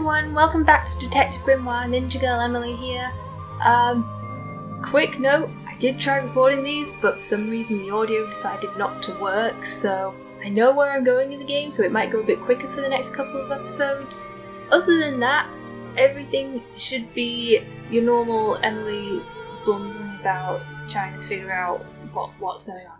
everyone, welcome back to Detective Grimoire, Ninja Girl Emily here. Quick note, I did try recording these, but for some reason the audio decided not to work, so I know where I'm going in the game, so it might go a bit quicker for the next couple of episodes. Other than that, everything should be your normal Emily blundering about trying to figure out what's going on.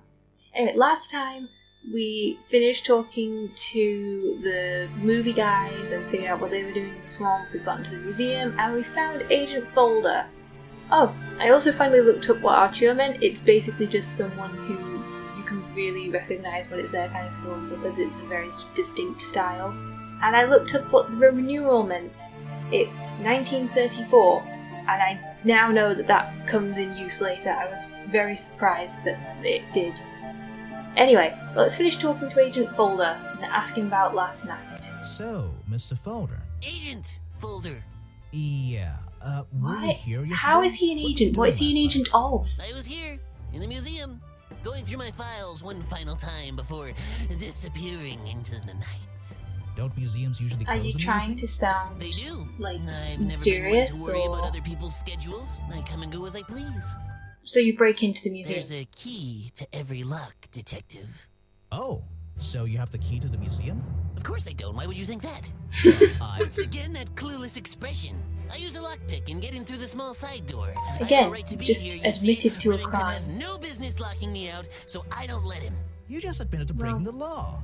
Anyway, last time we finished talking to the movie guys and figured out what they were doing in the swamp. We've gotten to the museum and we found Agent Folder. Oh, I also finally looked up what Archer meant. It's basically just someone who you can really recognise when it's their kind of film because it's a very distinct style. And I looked up what the Roman numeral meant. It's 1934, and I now know that that comes in use later. I was very surprised that it did. Anyway, let's finish talking to Agent Folder and ask him about last night. So, Mr. Folder. Agent Folder. Yeah, were you here yesterday? How is he an agent? What is he an agent of? I was here, in the museum, going through my files one final time before disappearing into the night. Don't museums usually close? Are you trying to sound They do. like I've mysterious never been one to worry or? about other people's schedules. I come and go as I please. So you break into the museum? There's a key to every lock, Detective. Oh, so you have the key to the museum? Of course I don't. Why would you think that? Once again, that clueless expression. I use a lockpick and get in through the small side door. I Again, have a right to be just here, you admitted see. to a Remington crime. has no business locking me out, so I don't let him. You just admitted to breaking the law.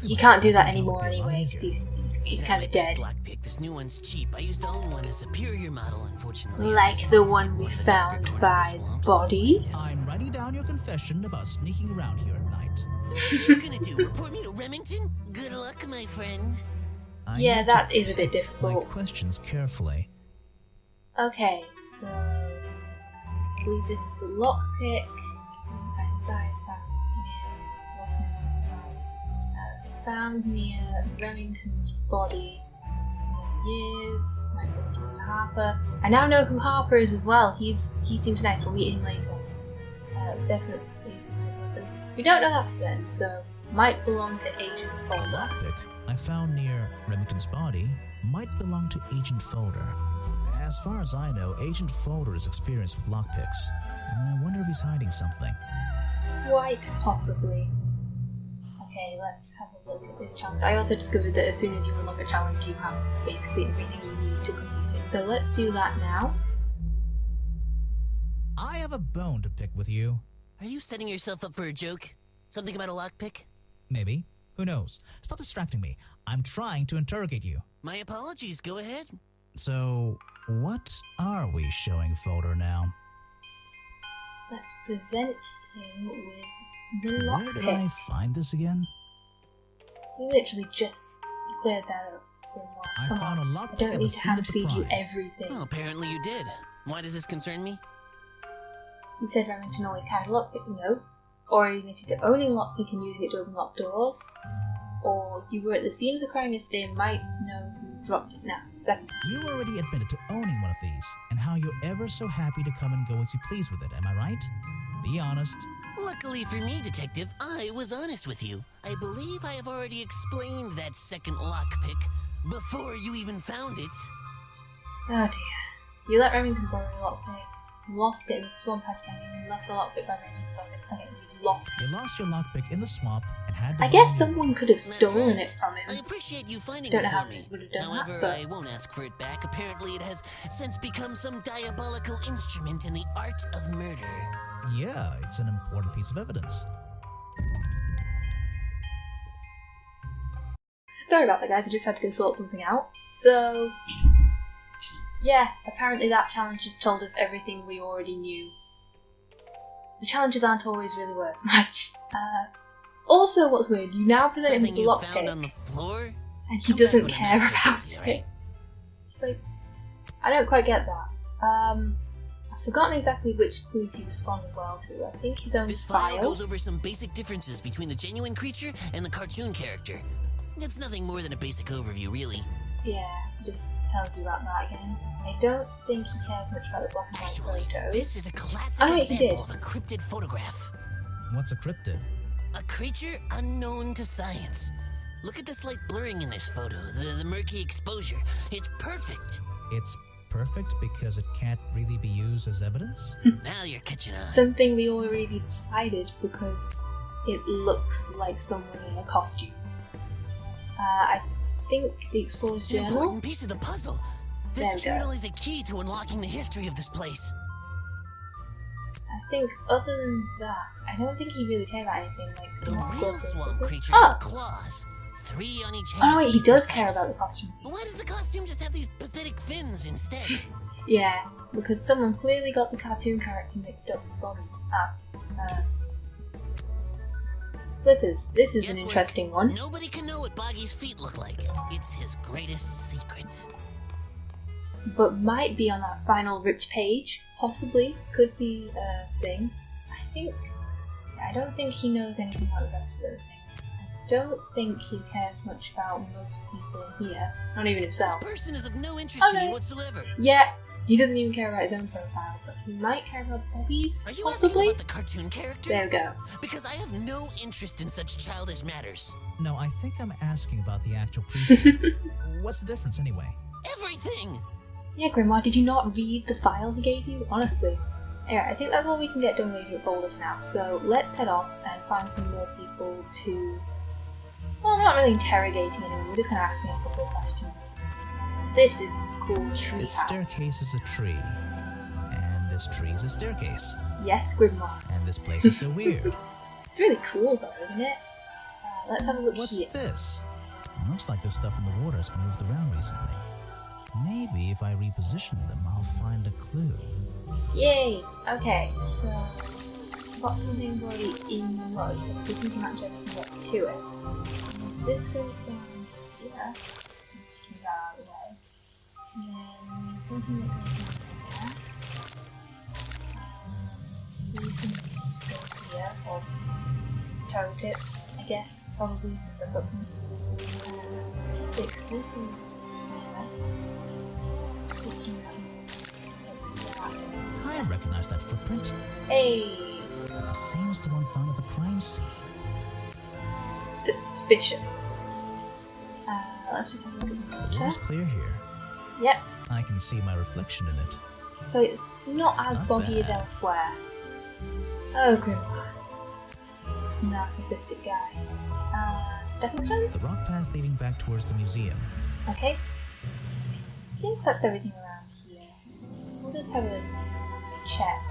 He can't do that anymore anyway, because he's kind of dead. Lockpick. This new one's cheap. I used to own one, a superior model, unfortunately. Like the one we found by the body? I'm writing down your confession about sneaking around here at night. What are you gonna do? Report me to Remington? Good luck, my friend. Yeah, that is a bit My difficult. questions carefully. Okay, so I believe this is the lockpick. Found near Remington's body. Years. Might go to Mr. Harper. I now know who Harper is as well. He seems nice. We'll meet him later. Definitely my weapon. We don't know that for certain, so might belong to Agent The Folder. lockpick I found near Remington's body might belong to Agent Folder. As far as I know, Agent Folder is experienced with lockpicks. I wonder if he's hiding something. Quite possibly. Okay, let's have a look at this challenge. I also discovered that as soon as you unlock a challenge, you have basically everything you need to complete it. So let's do that now. I have a bone to pick with you. Are you setting yourself up for a joke? Something about a lockpick? Maybe. Who knows? Stop distracting me. I'm trying to interrogate you. My apologies. Go ahead. So, what are we showing Folder now? Let's present him with the Where did I lockpick. find this again? We literally just cleared that up. I Come found on. a I lockpick don't at need the to scene of hand the feed you crime. everything. Oh, apparently you did. Why does this concern me? You said Remington always carried a lockpick, no. Or he admitted to owning a lockpick and using it to open locked doors. Or you were at the scene of the crime yesterday and might know who dropped it now. Second. You already admitted to owning one of these, and how you're ever so happy to come and go as you please with it, am I right? Be honest. Luckily for me, Detective, I was honest with you. I believe I have already explained that second lockpick before you even found it. Oh dear. You let Remington borrow your lockpick, lost it in the swamp, had to find you, and left the lockpick by Remington's office. Okay, you lost You it. lost your lockpick in the swamp and had to I guess borrow someone could have That's stolen right. it from I him. appreciate you finding Don't it know for how me. he would have done However, that, I but won't ask for it back. Apparently, it has since become some diabolical instrument in the art of murder. Yeah, it's an important piece of evidence. sorry about that, guys. I just had to go sort something out. So yeah, apparently that challenge has told us everything we already knew. The challenges aren't always really worth much. Also, what's weird, you now present him with Something the you found on lockpick, the floor? and he Come doesn't back when care I'm not so about busy, it. alright? It's like, I don't quite get that. I've forgotten exactly which clues he responded well to. I think his own This file file. goes over some basic differences between the genuine creature and the cartoon character. It's nothing more than a basic overview, really. Yeah, it just tells you about that again. I don't think he cares much about the black and white Actually, photos. this is a classic Oh, wait, he did. example of a cryptid photograph. What's a cryptid? A creature unknown to science. Look at the slight blurring in this photo, the murky exposure. It's perfect. It's perfect because it can't really be used as evidence? Now you're catching on. Something we already decided because it looks like someone in a costume. I think the Explorer's An Journal. important piece of the puzzle. There we This go. journal is a key to unlocking the history of this place. I think other than that, I don't think he really cared about anything like The not real gloves or swamp flippers. creature Oh! had claws. 3 on each hand. Oh wait, he does care about the costume. Why does the costume just have these pathetic fins instead? Yeah, because someone clearly got the cartoon character mixed up with Bobby. Flippers, this is Guess an what? interesting one. Nobody can know what Boggy's feet look like. It's his greatest secret. But might be on that final ripped page. Possibly. Could be a thing. I don't think he knows anything about the rest of those things. I don't think he cares much about most people in here. Not even himself. This person is of no interest to me no. whatsoever. Yeah, he doesn't even care about his own profile, but he might care about Bobby's, Are you possibly? asking about the cartoon character? There we go. Because I have no interest in such childish matters. No, I think I'm asking about the actual creature. What's the difference anyway? Everything! Yeah, Grimoire, did you not read the file he gave you? Honestly. Anyway, I think that's all we can get done with Agent Boulder for now, so let's head off and find some more people to... Well, I'm not really interrogating anyone, we're just going to ask me a couple of questions. This is a cool tree This house. staircase is a tree. And this tree is a staircase. Yes, Grimoire. And this place is so weird. It's really cool though, isn't it? Let's have a look What's here. this? Looks like the stuff in the water has been moved around recently. Maybe if I reposition them, I'll find a clue. Yay! Okay, so I've got some things already in the mud, so we can match everything up to it. This goes down here. Just move that out of the way. And then something that goes in there. These can just go here, or toe tips, I guess, probably since I've got these. Fix this in here. This one. I recognize that footprint. Hey! It's the same as the one found at the crime scene. Suspicious. Let's just have a look at the The picture. water's clear here. Yep, I can see my reflection in it. so it's not as Not boggy as bad. elsewhere. Oh, Grimoire. Narcissistic guy. Stepping stones? The rock path leading back towards the museum. Okay. I think that's everything around here. We'll just have a check.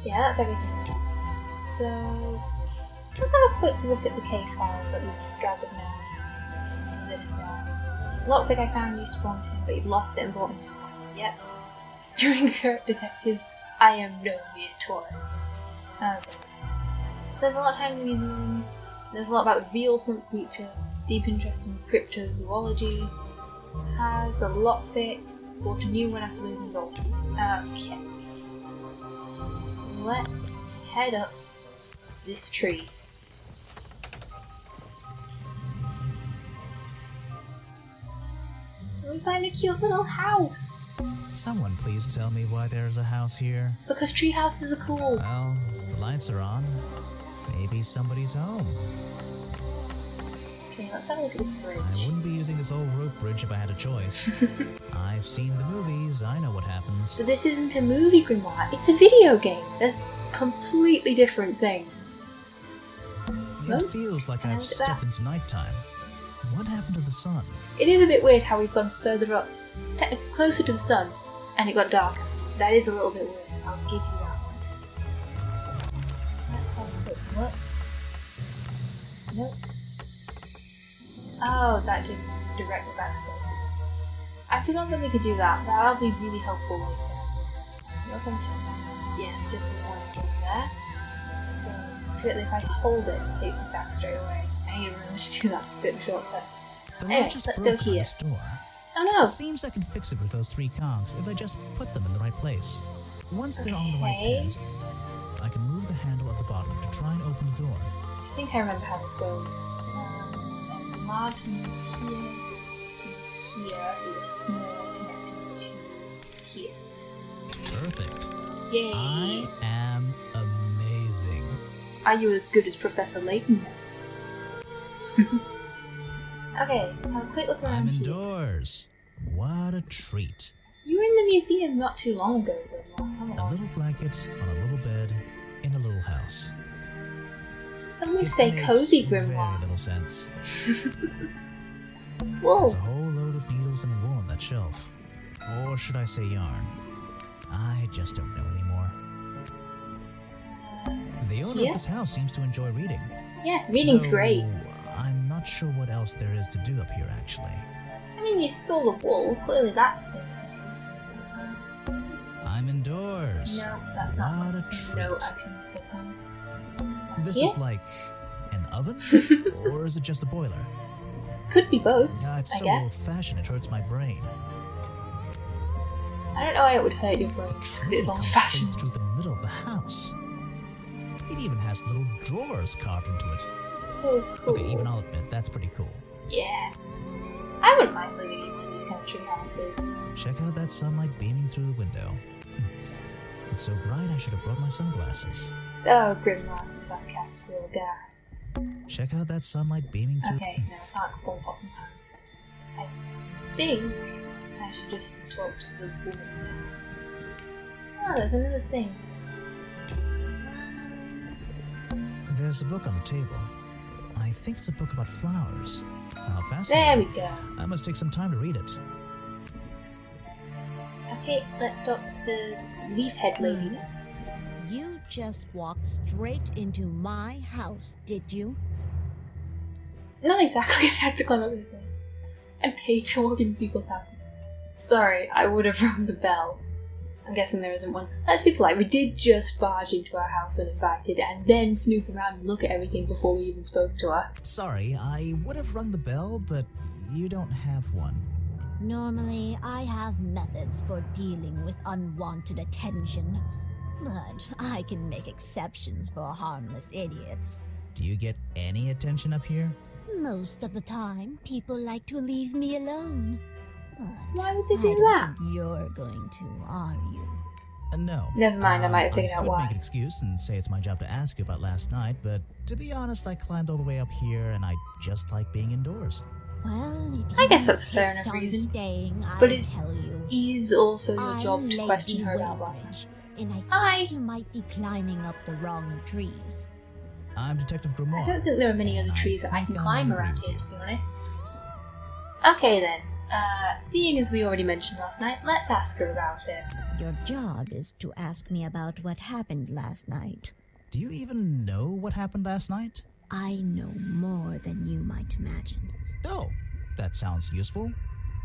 Yeah, that's everything. So, let's have a quick look at the case files that we've gathered now. This guy. Lockpick I found used to belong to him, but he'd lost it and brought it now. Yep. During Correct Detective, I am no mere tourist. Okay. So there's a lot of time in the museum. There's a lot about the real swamp creature, deep interest in cryptozoology, has a lockpick, bought a new one after losing Zolt. Okay. Let's head up this tree. We find a cute little house! Someone please tell me why there's a house here. Because tree houses are cool! Well, the lights are on. Maybe somebody's home. Okay, let's have a look at this bridge. I wouldn't be using this old rope bridge if I had a choice. I've seen the movies, I know what happens. But this isn't a movie, Grimoire, it's a video game! There's completely different things. It Smoke? feels like Can I I've look at that? stepped into nighttime. What happened to the sun? It is a bit weird how we've gone further up, technically closer to the sun, and it got darker. That is a little bit weird, I'll give you that one. Let's have a quick look. Nope. Oh, that gives us directly back to places. I forgot that we could do that. That'll be really helpful later. What if I'm just one thing there. So, I forget that if I hold it, it takes me back straight away. I need to remember to do that. Bit of a shortcut. The Anyway, latch is let's go broken on here. this door. Oh no! Seems I can fix it with those 3 cogs if I just put them in the right place. Once they're on the right Okay. pins, I can move the handle at the bottom to try and open the door. I think I remember how this goes. And large ones here, and here, with a small connecting to here. Perfect. Yay! I am amazing. Are you as good as Professor Layton then? Okay, have a quick look around I'm here. indoors. What a treat. You were in the museum not too long ago, Grimoire. Come A on. little blanket on a little bed in a little house. Some would It say makes cozy, very Grimoire. little sense. Wool. There's a whole load of needles and wool on that shelf. Or should I say yarn? I just don't know anymore. The owner Yeah. of this house seems to enjoy reading. Yeah, reading's Though great. I'm not sure what else there is to do up here, actually. I mean, you saw the wool. Clearly that's the thing you do. I'm indoors. No, that's not What a what treat. no, I can click on. This Yeah. is like an oven? Or is it just a boiler? Could be both, It's I so guess. old-fashioned it hurts my brain. I don't know why it would hurt your brain, because it's Tree old comes fashioned. straight through the middle of the house. It even has little drawers carved into it. So cool. Okay, even I'll admit, that's pretty cool. Yeah. I wouldn't mind living in one of these kind of tree houses. Check out that sunlight beaming through the window. It's so bright I should have brought my sunglasses. Oh, Grimoire, you sarcastic little guy. Check out that sunlight beaming through... Okay, no, I can't pull pots and pans. I think I should just talk to the woman now. Oh, there's another thing. There's a book on the table. I think it's a book about flowers. How There fascinating. we go. I must take some time to read it. Okay, let's talk to Leafhead Lady now. You just walked straight into my house, did you? Not exactly, I had to climb up with this. I'm paid to walk into people's houses. Sorry, I would have rung the bell. I'm guessing there isn't one. Let's be polite, we did just barge into our house uninvited and then snoop around and look at everything before we even spoke to her. Sorry, I would have rung the bell, but you don't have one. Normally, I have methods for dealing with unwanted attention, but I can make exceptions for harmless idiots. Do you get any attention up here? Most of the time, people like to leave me alone. But Why would they do I don't that? think you're going to, are you? No. Never mind, I might have figured out could why. make an excuse and say it's my job to ask you about last night, but to be honest, I climbed all the way up here and I just like being indoors. Well, if I you guess that's a fair insist enough on reason. Staying, But I'll it tell you. Is also your I'm job to Lady question her about last night. Weybridge, and I Hi. think you might be climbing up the wrong trees. I'm Detective Grimoire. I don't think there are many other and trees that I think can I'll climb agree around with here, you. to be honest. Okay then, seeing as we already mentioned last night, let's ask her about it. Your job is to ask me about what happened last night. Do you even know what happened last night? I know more than you might imagine. Oh, that sounds useful.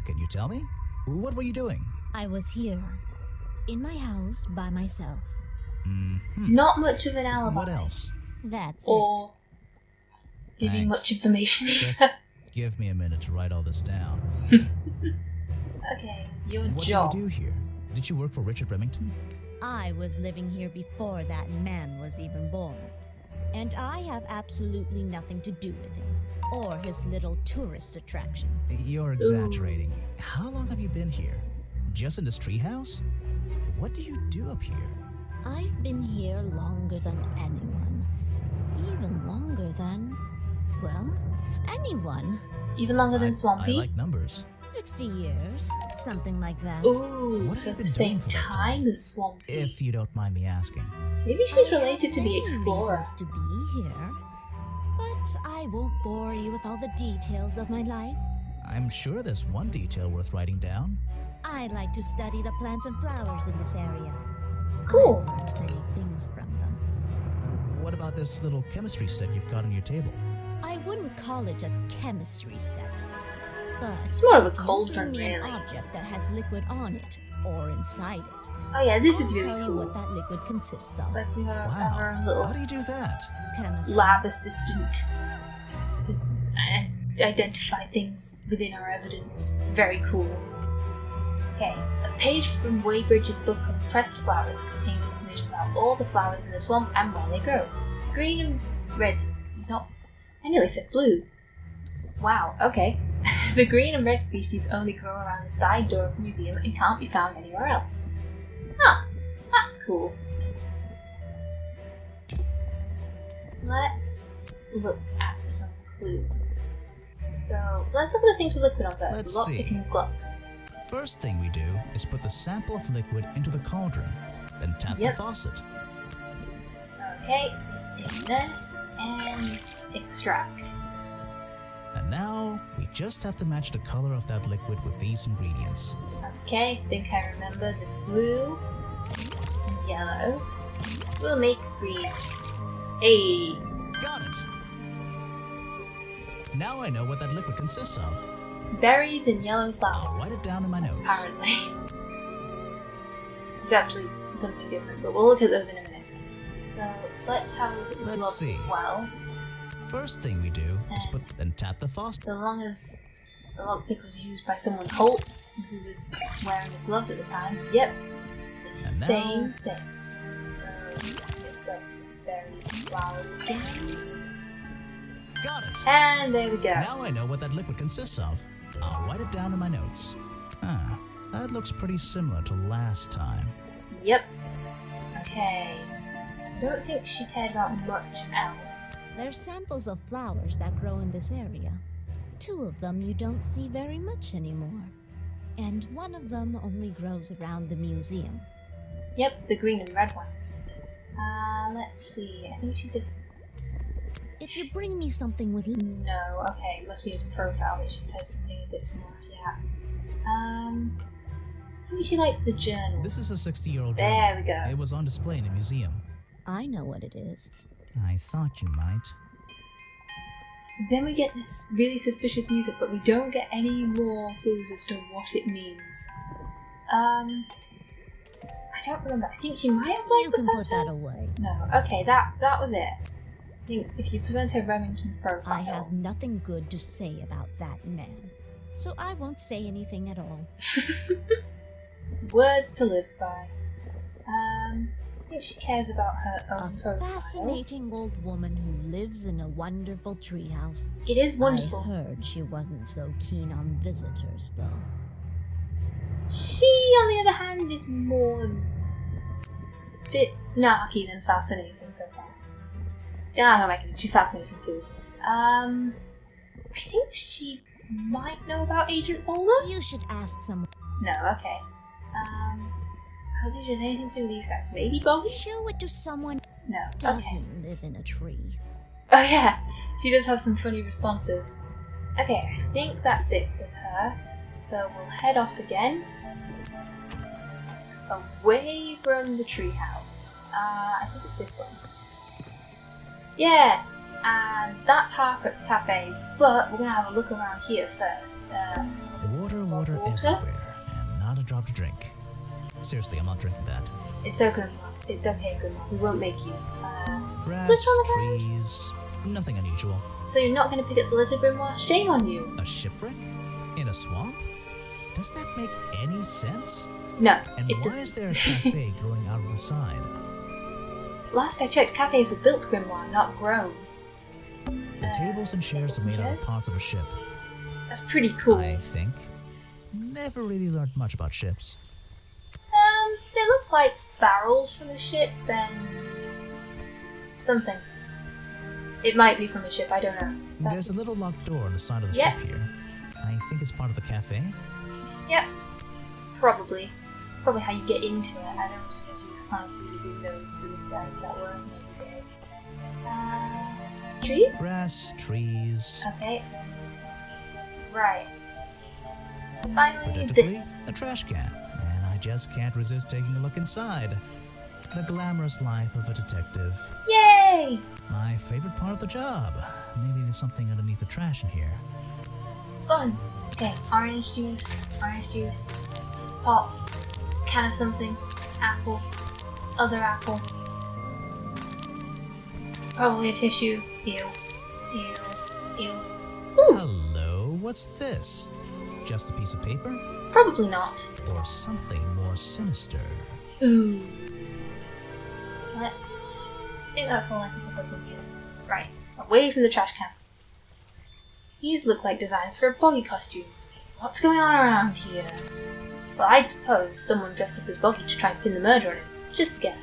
Can you tell me? What were you doing? I was here, in my house by myself. Not much of an alibi. What else? That's Or giving Thanks. much information. Just give me a minute to write all this down. Okay, your What job. do you do here? Did you work for Richard Remington? it. I was living here before that man was even born. And I have absolutely nothing to do with him, or his little tourist attraction. You're exaggerating. How long have you been here? Just in this treehouse? What do you do up here? I've been here longer than anyone. Even longer than, well, anyone. Even longer than I Swampy? like numbers. 60 years, something like that. Ooh, What so have the you been same doing for that time as Swampy. If you don't mind me asking. Maybe she's I related to have the many Explorer. reasons to be here, but I won't bore you with all the details of my life. I'm sure there's one detail worth writing down. I like to study the plants and flowers in this area. Cool. I've learned many things from them. What about this little chemistry set you've got on your table? I wouldn't call it a chemistry set, but It's more of a if you cauldron, bring me really. an object that has liquid on it or inside it. Oh yeah, this is I'll really tell you cool. what that liquid consists of. Like we have Wow. our own How little do you do that? Chemistry. lab assistant to identify things within our evidence. Very cool. Okay, a page from Weybridge's book of pressed flowers containing information about all the flowers in the swamp and where they grow. Green and red, not, I nearly said blue. Wow, okay. The green and red species only grow around the side door of the museum and can't be found anywhere else. Huh, that's cool. Let's look at some clues. So let's look at the things with liquid on first. Let's Lockpick see. and gloves. First thing we do is put the sample of liquid into the cauldron, then tap Yep. the faucet. Okay, in there, and extract. And now, we just have to match the color of that liquid with these ingredients. Okay, think I remember the blue and yellow. We'll make green. Hey! Got it! Now I know what that liquid consists of. Berries and yellow I'll flowers. write it down in my notes. Apparently. It's actually something different, but we'll look at those in a minute. So, let's have a look at the Let's gloves see. as well. First thing we do is then tap the faucet. So long as the lockpick was used by someone Holt, who was wearing the gloves at the time. Yep, the same thing. Let's mix up the berries and flowers again. Got it! And there we go. Now I know what that liquid consists of. I'll write it down in my notes. Huh, that looks pretty similar to last time. Yep. Okay. I don't think she cared about much else. There's samples of flowers that grow in this area. 2 of them you don't see very much anymore. And 1 of them only grows around the museum. Yep, the green and red ones. Let's see. I think she just... If you bring me something with No, okay, it must be his profile that she says something a bit similar to that. Maybe she liked the journal. This is a 60-year-old There we go. It was on display in a museum. I know what it is. I thought you might. Then we get this really suspicious music, but we don't get any more clues as to what it means. I don't remember. I think she might have You liked the can put photo. that away. No, okay, that was it. I think if you present her Remington's profile... I have nothing good to say about that man. So I won't say anything at all. Words to live by. I think she cares about her own A profile. fascinating old woman who lives in a wonderful treehouse. It is wonderful. I heard she wasn't so keen on visitors, though. She, on the other hand, is more a bit snarky than fascinating so far. Yeah, I'm making it. She's fascinating too. I think she might know about Agent Folder? You should ask someone. No, okay. I don't think she has anything to do with these guys. Maybe Bobby? Show it to someone No, who okay. doesn't live in a tree. Oh yeah, she does have some funny responses. Okay, I think that's it with her. So we'll head off again. Away from the treehouse. I think it's this one. Yeah, and that's Harper Cafe, but we're going to have a look around here first. Water everywhere, and not a drop to drink. Seriously, I'm not drinking that. It's okay, it's okay, good one. We won't make you. Grass, Splish on the ground? trees, nothing unusual. So you're not going to pick up the letter grimoire? Shame on you. A shipwreck? In a swamp? Does that make any sense? No, And it why doesn't. is there a cafe growing out of the side? Last I checked, cafes were built grimoire, not grown. The tables and chairs are made out of parts of a ship. That's pretty cool. I think. Never really learned much about ships. They look like barrels from a ship and something. It might be from a ship, I don't know. So There's a little locked door on the side of the Yeah. ship here. I think it's part of the cafe. Yep, probably. It's probably how you get into it. I don't suppose you just climb through the window for these guys that work every day. Trees? Grass, trees. Okay. Right. Finally, Predictably, this. a trash can. And I just can't resist taking a look inside. The glamorous life of a detective. Yay! My favorite part of the job. Maybe there's something underneath the trash in here. Fun. Okay, orange juice, pop, can of something, apple, other apple. Probably a tissue. Ew. Ooh, Hello, what's this? Just a piece of paper? probably not. Or something more sinister? Ooh. I think that's all I can think of from here. Right, away from the trash can. These look like designs for a Boggy costume. What's going on around here? Well, I'd suppose someone dressed up as Boggy to try and pin the murder on him. Just a guess.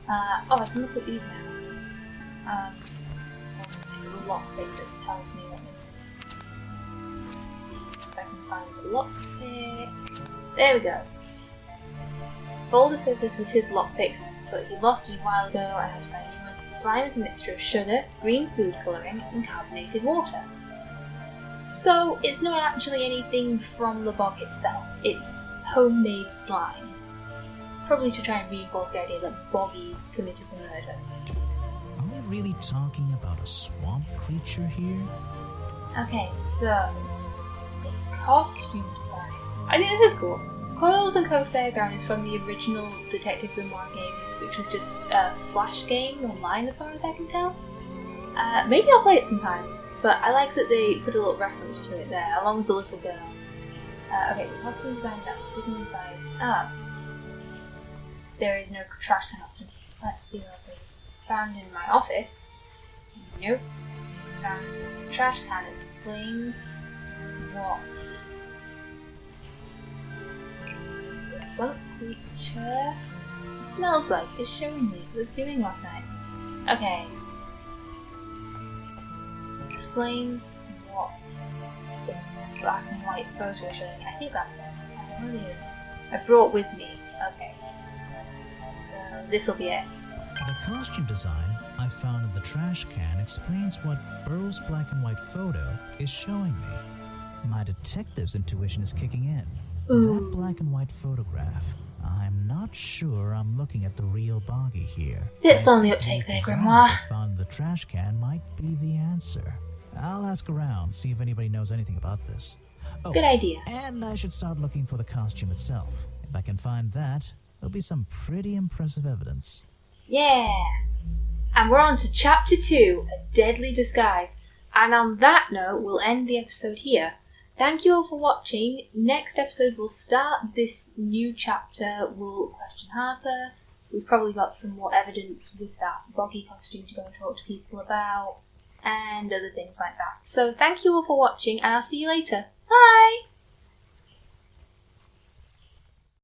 I can look at these now. There's a lockpick that tells me what it is. lockpick. There we go. Boulder says this was his lockpick, but he lost it a while ago and had to buy a new one. The slime is a mixture of sugar, green food colouring, and carbonated water. So it's not actually anything from the bog itself, it's homemade slime. Probably to try and reinforce the idea that Boggy committed the murder. Are we really talking about a swamp creature here? Okay, so the costume design. I think this is cool. Coils and Co. Fairground is from the original Detective Grimoire game, which was just a flash game online as far as I can tell. Maybe I'll play it sometime, but I like that they put a little reference to it there, along with the little girl. Okay, the costume design that was hidden inside. There is no trash can option. Let's see what else it is. Found in my office. Nope. Found in the trash can explains what the swamp creature smells like. It's showing me. It was doing last night. Okay. Explains what the black and white photo is showing. I think that's it. I brought with me. Okay. So this will be it. The costume design I found in the trash can explains what Burrow's black and white photo is showing me. My detective's intuition is kicking in. Ooh. That black and white photograph. I'm not sure I'm looking at the real Boggy here. Bit slow on the uptake there, Grimoire. I found in the trash can might be the answer. I'll ask around, see if anybody knows anything about this. Oh, good idea. And I should start looking for the costume itself. If I can find that, there'll be some pretty impressive evidence. Yeah! And we're on to Chapter 2, A Deadly Disguise. And on that note, we'll end the episode here. Thank you all for watching. Next episode, we'll start this new chapter. We'll question Harper. We've probably got some more evidence with that Boggy costume to go and talk to people about. And other things like that. So thank you all for watching, and I'll see you later. Bye!